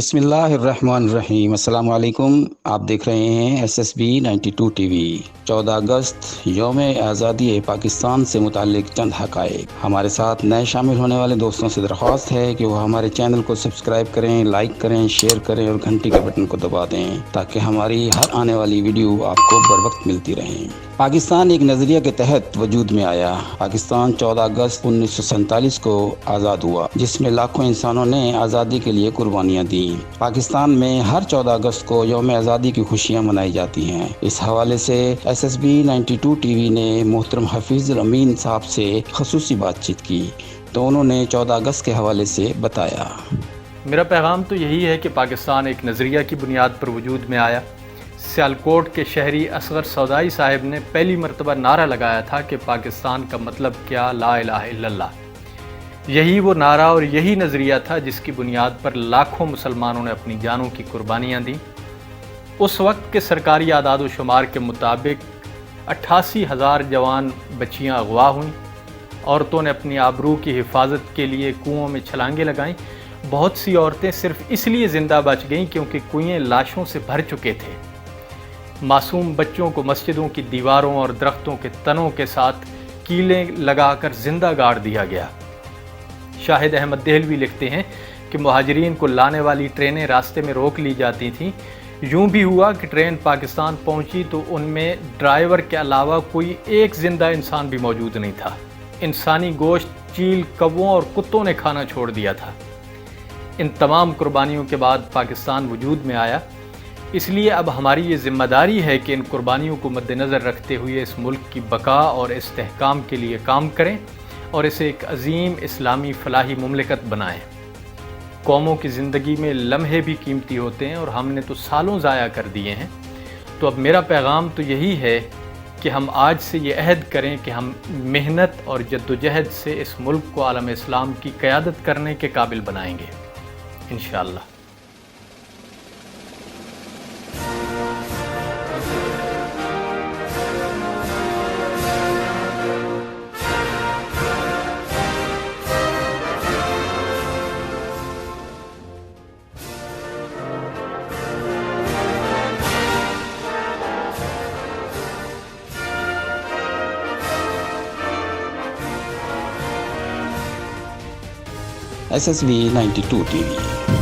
बिस्मिल्लाहिर्रहमानिर्रहीम। अस्सलाम वालेकुम। आप देख रहे हैं SSB 92 TV। 14 अगस्त यौम आज़ादी पाकिस्तान से मुताल्लिक चंद हक़ाइक़। हमारे साथ नए शामिल होने वाले दोस्तों से दरख्वास्त है कि वो हमारे चैनल को सब्सक्राइब करें, लाइक करें, शेयर करें और घंटी के बटन को दबा दें ताकि हमारी हर आने वाली वीडियो आपको बर वक्त मिलती रहें। पाकिस्तान एक नज़रिया के तहत वजूद में आया। पाकिस्तान 14 अगस्त 1947 को आज़ाद हुआ, जिसमें लाखों इंसानों ने आज़ादी के लिए कुर्बानियाँ दी। पाकिस्तान में हर 14 अगस्त को यौम आज़ादी की खुशियाँ मनाई जाती हैं। इस हवाले से SSB 92 TV ने मोहतरम हफीज़ुल अमीन साहब से ख़ुसूसी बातचीत की तो उन्होंने 14 अगस्त के हवाले से बताया। मेरा पैगाम तो यही है कि पाकिस्तान एक नज़रिया की बुनियाद पर वजूद में आया। सियालकोट के शहरी असगर सौदाई साहब ने पहली मरतबा नारा लगाया था कि पाकिस्तान का मतलब क्या, ला इलाहा इल्लल्लाह। यही वो नारा और यही नज़रिया था जिसकी बुनियाद पर लाखों मुसलमानों ने अपनी जानों की कुर्बानियाँ दी। उस वक्त के सरकारी आदाद व शुमार के मुताबिक 88,000 जवान बच्चियाँ अगवा हुईं। औरतों ने अपनी आबरू की हिफाजत के लिए कुओं में छलांगें लगाईं। बहुत सी औरतें सिर्फ इसलिए ज़िंदा बच गईं क्योंकि कुएं लाशों से भर चुके थे। मासूम बच्चों को मस्जिदों की दीवारों और दरख्तों के तनों के साथ कीलें लगाकर जिंदा गाड़ दिया गया। शाहिद अहमद देहलवी लिखते हैं कि मुहाजिरीन को लाने वाली ट्रेनें रास्ते में रोक ली जाती थीं। यूं भी हुआ कि ट्रेन पाकिस्तान पहुंची तो उनमें ड्राइवर के अलावा कोई एक जिंदा इंसान भी मौजूद नहीं था। इंसानी गोश्त चील, कौवों और कुत्तों ने खाना छोड़ दिया था। इन तमाम कुर्बानियों के बाद पाकिस्तान वजूद में आया। इसलिए अब हमारी ये ज़िम्मेदारी है कि इन कुर्बानियों को मद्देनज़र रखते हुए इस मुल्क की बका और इस्तेहकाम के लिए काम करें और इसे एक अजीम इस्लामी फलाही मुमलिकत बनाएं। कौमों की ज़िंदगी में लम्हे भी कीमती होते हैं और हमने तो सालों ज़ाया कर दिए हैं। तो अब मेरा पैगाम तो यही है कि हम आज से ये अहद करें कि हम मेहनत और जद्दोजहद से इस मुल्क को आलम इस्लाम की क़यादत करने के काबिल बनाएंगे इंशाअल्लाह। SSB 92 TV।